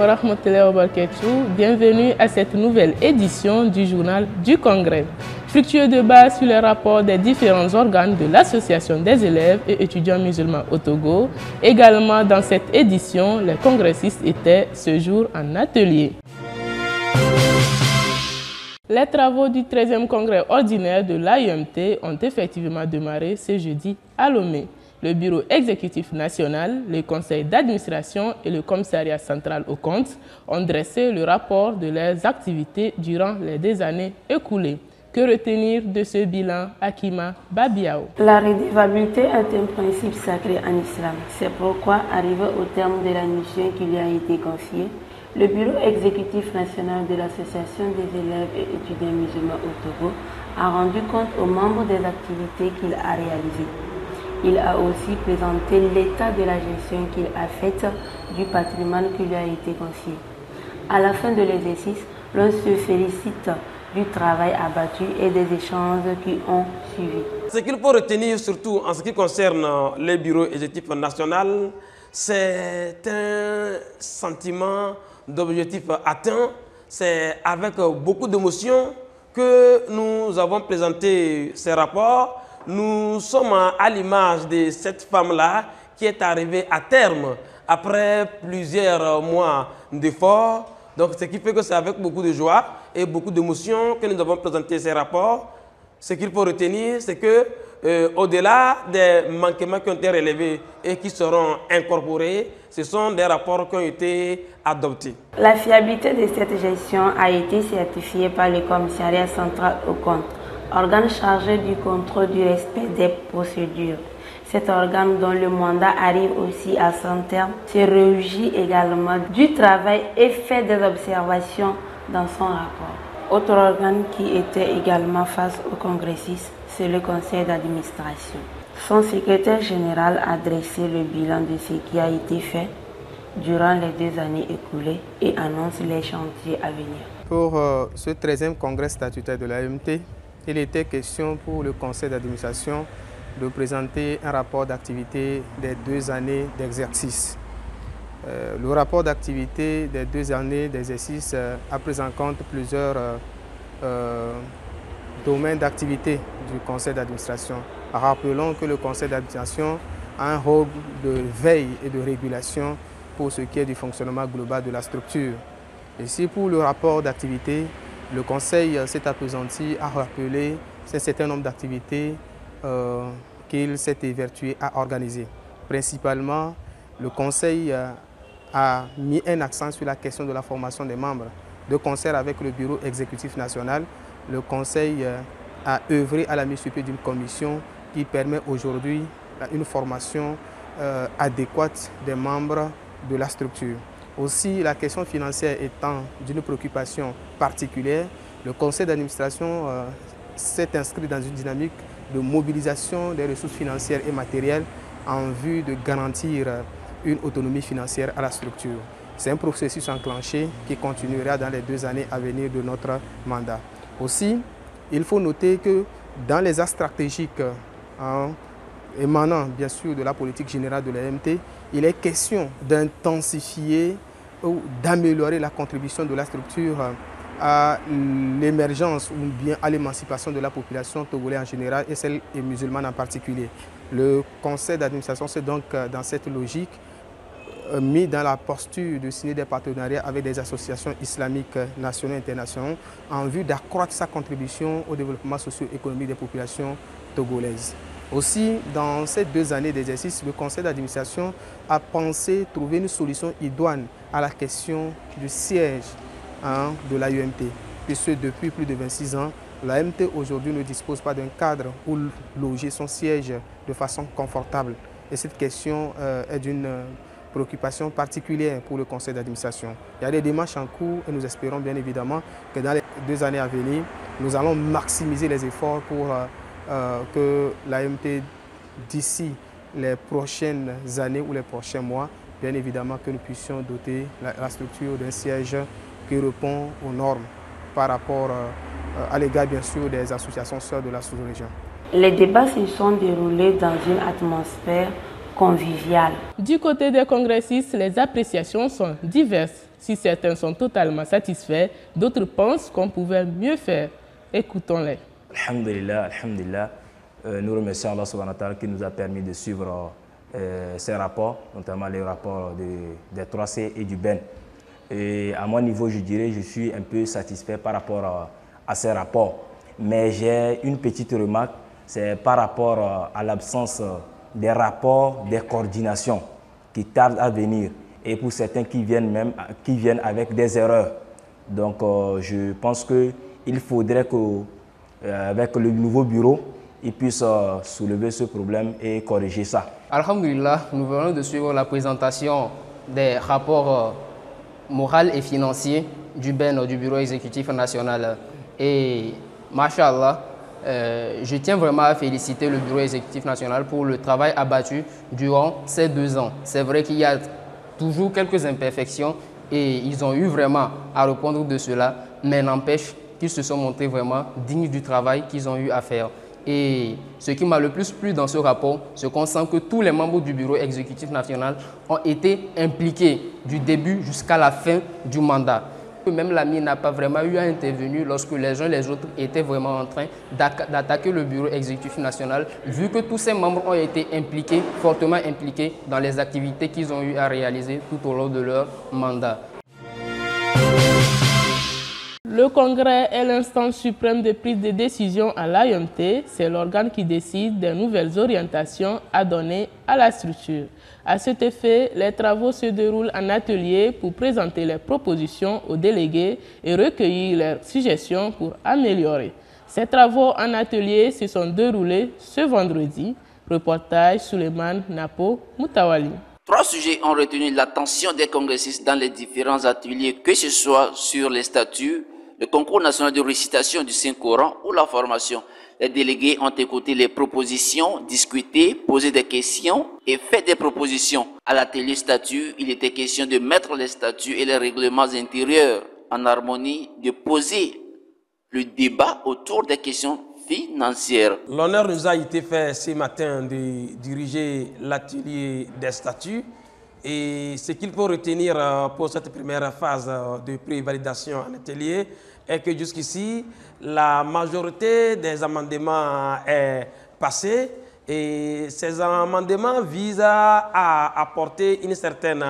wa rahmatullahi wa barakatuh. Bienvenue à cette nouvelle édition du journal du Congrès. Fructueux débat sur les rapports des différents organes de l'Association des élèves et étudiants musulmans au Togo. Également dans cette édition, les congressistes étaient ce jour en atelier. Les travaux du 13e congrès ordinaire de l'AUMT ont effectivement démarré ce jeudi à Lomé. Le bureau exécutif national, le conseil d'administration et le commissariat central aux comptes ont dressé le rapport de leurs activités durant les 2 années écoulées. Que retenir de ce bilan, Akima Babiao? La redevabilité est un principe sacré en islam. C'est pourquoi, arrivé au terme de la mission qui lui a été confiée, le bureau exécutif national de l'Association des élèves et étudiants musulmans au Togo a rendu compte aux membres des activités qu'il a réalisées. Il a aussi présenté l'état de la gestion qu'il a faite du patrimoine qui lui a été confié. À la fin de l'exercice, l'on se félicite du travail abattu et des échanges qui ont suivi. Ce qu'il faut retenir surtout en ce qui concerne les bureaux exécutifs nationaux, c'est un sentiment d'objectif atteint. C'est avec beaucoup d'émotion que nous avons présenté ces rapports. Nous sommes à l'image de cette femme-là qui est arrivée à terme après plusieurs mois d'efforts. Donc, ce qui fait que c'est avec beaucoup de joie et beaucoup d'émotion que nous avons présenté ces rapports. Ce qu'il faut retenir, c'est que au-delà des manquements qui ont été relevés et qui seront incorporés, ce sont des rapports qui ont été adoptés. La fiabilité de cette gestion a été certifiée par le commissariat central aux comptes, organe chargé du contrôle du respect des procédures. Cet organe, dont le mandat arrive aussi à son terme, se réjouit également du travail et fait des observations dans son rapport. Autre organe qui était également face aux congressistes, c'est le conseil d'administration. Son secrétaire général a dressé le bilan de ce qui a été fait durant les 2 années écoulées et annonce les chantiers à venir. Pour ce 13e congrès statutaire de l'AUMT, il était question pour le conseil d'administration de présenter un rapport d'activité des 2 années d'exercice. Le rapport d'activité des 2 années d'exercice a pris en compte plusieurs domaines d'activité du conseil d'administration. Rappelons que le conseil d'administration a un rôle de veille et de régulation pour ce qui est du fonctionnement global de la structure. Ici, pour le rapport d'activité, le conseil s'est appesanti à rappeler un certain nombre d'activités qu'il s'est évertué à organiser. Principalement, le conseil a mis un accent sur la question de la formation des membres. De concert avec le bureau exécutif national, le conseil a œuvré à la mise sur pied d'une commission qui permet aujourd'hui une formation adéquate des membres de la structure. Aussi, la question financière étant d'une préoccupation particulière, le conseil d'administration s'est inscrit dans une dynamique de mobilisation des ressources financières et matérielles en vue de garantir une autonomie financière à la structure. C'est un processus enclenché qui continuera dans les 2 années à venir de notre mandat. Aussi, il faut noter que dans les axes stratégiques émanant bien sûr de la politique générale de l'AUMT, il est question d'intensifier ou d'améliorer la contribution de la structure à l'émergence ou bien à l'émancipation de la population togolaise en général et celle musulmane en particulier. Le conseil d'administration s'est donc dans cette logique mis dans la posture de signer des partenariats avec des associations islamiques nationales et internationales en vue d'accroître sa contribution au développement socio-économique des populations togolaises. Aussi, dans ces 2 années d'exercice, le conseil d'administration a pensé trouver une solution idoine à la question du siège de l'AUMT, puisque depuis plus de 26 ans, l'AUMT aujourd'hui ne dispose pas d'un cadre où loger son siège de façon confortable. Et cette question est d'une préoccupation particulière pour le conseil d'administration. Il y a des démarches en cours et nous espérons bien évidemment que dans les 2 années à venir, nous allons maximiser les efforts pour que l'AUMT, d'ici les prochaines années ou les prochains mois, bien évidemment que nous puissions doter la structure d'un siège qui répond aux normes par rapport à l'égard bien sûr des associations sœurs de la sous-région. Les débats se sont déroulés dans une atmosphère conviviale. Du côté des congressistes, les appréciations sont diverses. Si certains sont totalement satisfaits, d'autres pensent qu'on pouvait mieux faire. Écoutons-les. Alhamdulillah, alhamdulillah. Nous remercions Allah subhanahu wa ta'ala qui nous a permis de suivre ces rapports, notamment les rapports des 3C et du BEN. Et à mon niveau, je dirais, je suis un peu satisfait par rapport à ces rapports. Mais j'ai une petite remarque, c'est par rapport à l'absence des rapports, des coordinations qui tardent à venir. Et pour certains qui viennent avec des erreurs. Donc je pense qu'il faudrait qu'avec le nouveau bureau, ils puissent soulever ce problème et corriger ça. Alhamdulillah, nous venons de suivre la présentation des rapports moraux et financiers du BEN, du Bureau exécutif national. Et Masha'Allah, je tiens vraiment à féliciter le Bureau exécutif national pour le travail abattu durant ces 2 ans. C'est vrai qu'il y a toujours quelques imperfections et ils ont eu vraiment à répondre de cela, mais n'empêche qu'ils se sont montrés vraiment dignes du travail qu'ils ont eu à faire. Et ce qui m'a le plus plu dans ce rapport, c'est qu'on sent que tous les membres du Bureau exécutif national ont été impliqués du début jusqu'à la fin du mandat. Même l'AMI n'a pas vraiment eu à intervenir lorsque les uns et les autres étaient vraiment en train d'attaquer le Bureau exécutif national, vu que tous ces membres ont été impliqués, fortement impliqués dans les activités qu'ils ont eu à réaliser tout au long de leur mandat. Le Congrès est l'instance suprême de prise de décision à l'AEMT. C'est l'organe qui décide des nouvelles orientations à donner à la structure. À cet effet, les travaux se déroulent en atelier pour présenter les propositions aux délégués et recueillir leurs suggestions pour améliorer. Ces travaux en atelier se sont déroulés ce vendredi. Reportage Souleymane Napo Moutawali. 3 sujets ont retenu l'attention des congressistes dans les différents ateliers, que ce soit sur les statuts, le concours national de récitation du Saint-Coran ou la formation. Les délégués ont écouté les propositions, discuté, posé des questions et fait des propositions. À l'atelier statut, il était question de mettre les statuts et les règlements intérieurs en harmonie, de poser le débat autour des questions financières. L'honneur nous a été fait ce matin de diriger l'atelier des statuts. Et ce qu'il faut retenir pour cette première phase de pré-validation en atelier est que jusqu'ici, la majorité des amendements est passée et ces amendements visent à apporter une certaine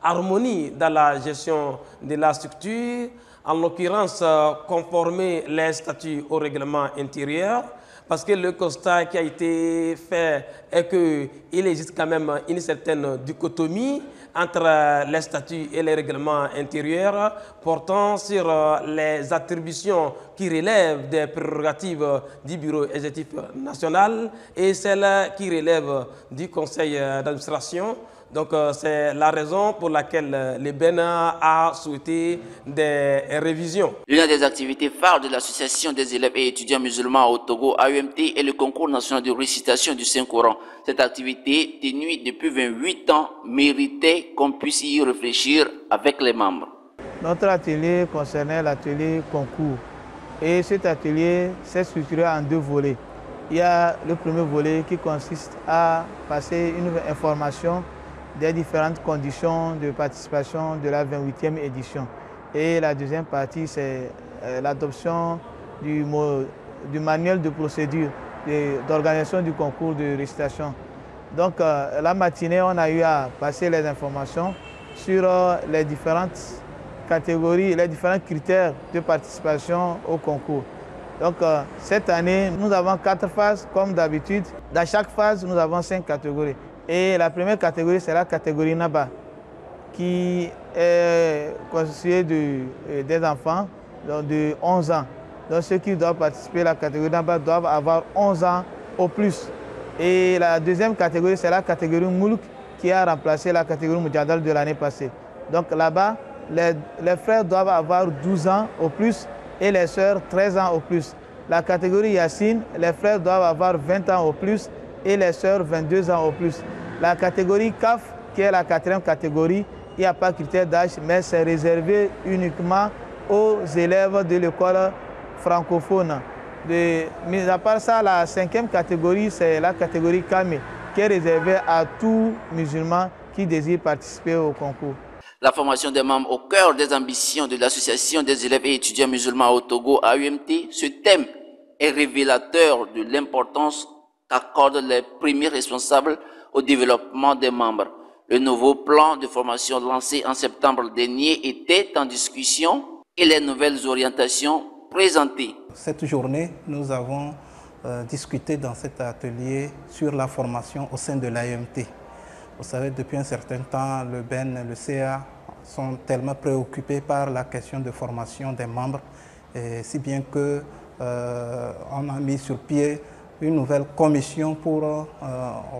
harmonie dans la gestion de la structure, en l'occurrence conformer les statuts au règlement intérieur. Parce que le constat qui a été fait est qu'il existe quand même une certaine dichotomie entre les statuts et les règlements intérieurs portant sur les attributions qui relèvent des prérogatives du Bureau exécutif national et celles qui relèvent du Conseil d'administration. Donc c'est la raison pour laquelle le BEN a souhaité des révisions. L'une des activités phares de l'association des élèves et étudiants musulmans au Togo, AEMT, est le concours national de récitation du Saint-Coran. Cette activité, tenue depuis 28 ans, méritait qu'on puisse y réfléchir avec les membres. Notre atelier concernait l'atelier concours. Et cet atelier s'est structuré en 2 volets. Il y a le premier volet qui consiste à passer une information des différentes conditions de participation de la 28e édition. Et la deuxième partie, c'est l'adoption du manuel de procédure d'organisation du concours de récitation. Donc, la matinée, on a eu à passer les informations sur les différentes catégories, les différents critères de participation au concours. Donc, cette année, nous avons 4 phases, comme d'habitude. Dans chaque phase, nous avons 5 catégories. Et la première catégorie, c'est la catégorie Naba, qui est constituée des enfants de 11 ans. Donc ceux qui doivent participer à la catégorie Naba doivent avoir 11 ans au plus. Et la deuxième catégorie, c'est la catégorie Moulk, qui a remplacé la catégorie Moudjadal de l'année passée. Donc là-bas, les frères doivent avoir 12 ans au plus et les sœurs 13 ans au plus. La catégorie Yassine, les frères doivent avoir 20 ans au plus et les sœurs 22 ans au plus. La catégorie CAF, qui est la 4e catégorie, il n'y a pas de critère d'âge, mais c'est réservé uniquement aux élèves de l'école francophone. Mis à part ça, la 5e catégorie, c'est la catégorie Kame, qui est réservée à tout musulman qui désire participer au concours. La formation des membres au cœur des ambitions de l'Association des élèves et étudiants musulmans au Togo, AUMT, ce thème est révélateur de l'importance qu'accordent les premiers responsables au développement des membres. Le nouveau plan de formation lancé en septembre dernier était en discussion et les nouvelles orientations présentées. Cette journée, nous avons discuté dans cet atelier sur la formation au sein de l'AUMT. Vous savez, depuis un certain temps, le BEN et le CA sont tellement préoccupés par la question de formation des membres, et si bien que on a mis sur pied une nouvelle commission pour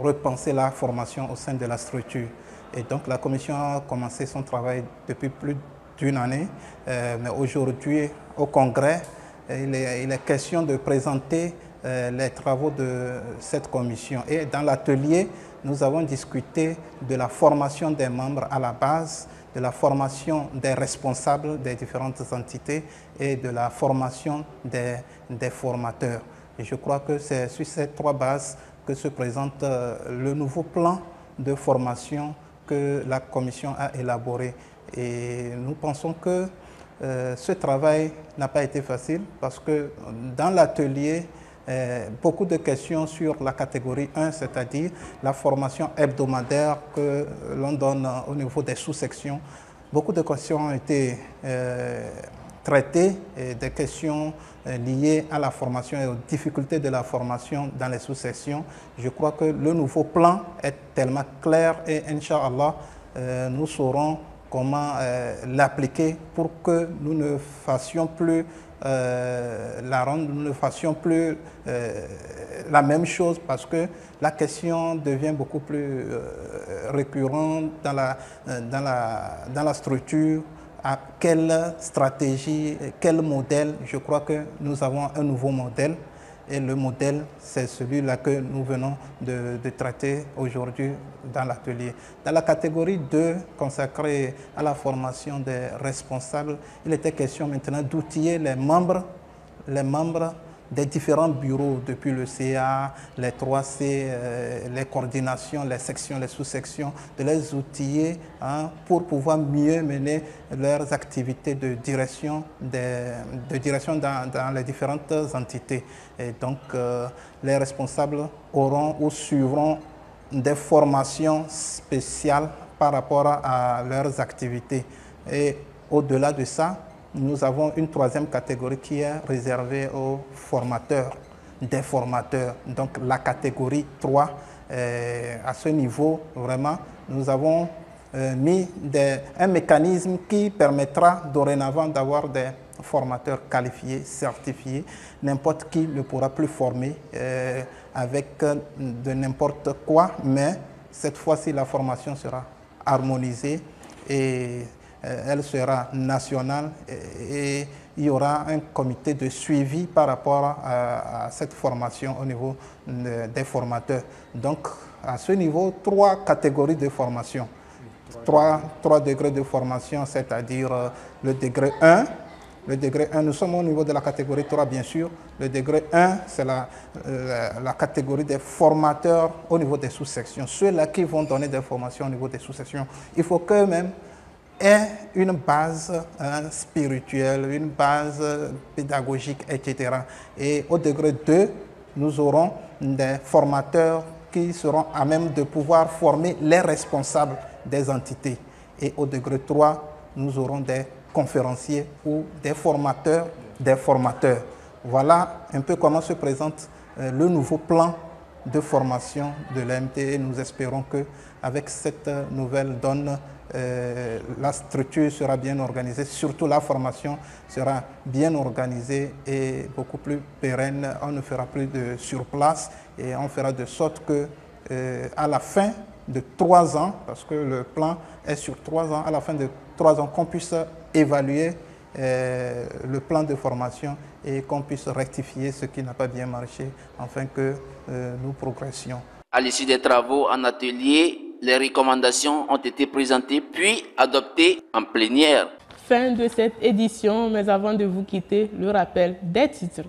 repenser la formation au sein de la structure. Et donc la commission a commencé son travail depuis plus d'une année, mais aujourd'hui au congrès, il est question de présenter les travaux de cette commission. Et dans l'atelier, nous avons discuté de la formation des membres à la base, de la formation des responsables des différentes entités et de la formation des formateurs. Et je crois que c'est sur ces trois bases que se présente le nouveau plan de formation que la commission a élaboré. Et nous pensons que ce travail n'a pas été facile parce que dans l'atelier, beaucoup de questions sur la catégorie 1, c'est-à-dire la formation hebdomadaire que l'on donne au niveau des sous-sections. Beaucoup de questions ont été traitées, et des questions liées à la formation et aux difficultés de la formation dans les sous-sections. Je crois que le nouveau plan est tellement clair et Inch'Allah, nous saurons comment l'appliquer pour que nous ne fassions plus la ronde, nous ne fassions plus la même chose, parce que la question devient beaucoup plus récurrente dans la structure. À quelle stratégie, quel modèle? Je crois que nous avons un nouveau modèle. Et le modèle, c'est celui-là que nous venons de traiter aujourd'hui dans l'atelier. Dans la catégorie 2, consacrée à la formation des responsables, il était question maintenant d'outiller les membres des différents bureaux, depuis le CA, les 3C, les coordinations, les sections, les sous-sections, de les outiller pour pouvoir mieux mener leurs activités de direction dans les différentes entités. Et donc, les responsables auront ou suivront des formations spéciales par rapport à leurs activités. Et au-delà de ça, nous avons une troisième catégorie qui est réservée aux formateurs, des formateurs. Donc la catégorie 3, à ce niveau, vraiment, nous avons mis un mécanisme qui permettra dorénavant d'avoir des formateurs qualifiés, certifiés. N'importe qui ne pourra plus former avec de n'importe quoi, mais cette fois-ci, la formation sera harmonisée et elle sera nationale et il y aura un comité de suivi par rapport à cette formation au niveau des formateurs. Donc, à ce niveau, 3 catégories de formation. 3 degrés de formation, c'est-à-dire le degré 1. Le degré 1, nous sommes au niveau de la catégorie 3, bien sûr. Le degré 1, c'est la catégorie des formateurs au niveau des sous-sections. Ceux-là qui vont donner des formations au niveau des sous-sections, il faut qu'eux-mêmes aient une base spirituelle, une base pédagogique, etc. Et au degré 2, nous aurons des formateurs qui seront à même de pouvoir former les responsables des entités. Et au degré 3, nous aurons des conférenciers ou des formateurs des formateurs. Voilà un peu comment se présente le nouveau plan de formation de l'AMT et nous espérons qu'avec cette nouvelle donne, la structure sera bien organisée, surtout la formation sera bien organisée et beaucoup plus pérenne. On ne fera plus de surplace et on fera de sorte que à la fin de 3 ans, parce que le plan est sur 3 ans, à la fin de 3 ans, qu'on puisse évaluer le plan de formation et qu'on puisse rectifier ce qui n'a pas bien marché, afin que nous progressions. À l'issue des travaux en atelier, les recommandations ont été présentées puis adoptées en plénière. Fin de cette édition, mais avant de vous quitter, le rappel des titres.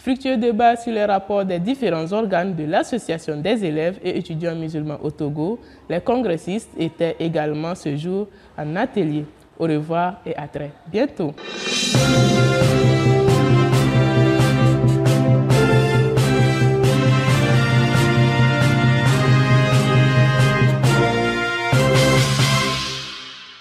Fructueux débat sur les rapports des différents organes de l'Association des élèves et étudiants musulmans au Togo, les congressistes étaient également ce jour en atelier. Au revoir et à très bientôt.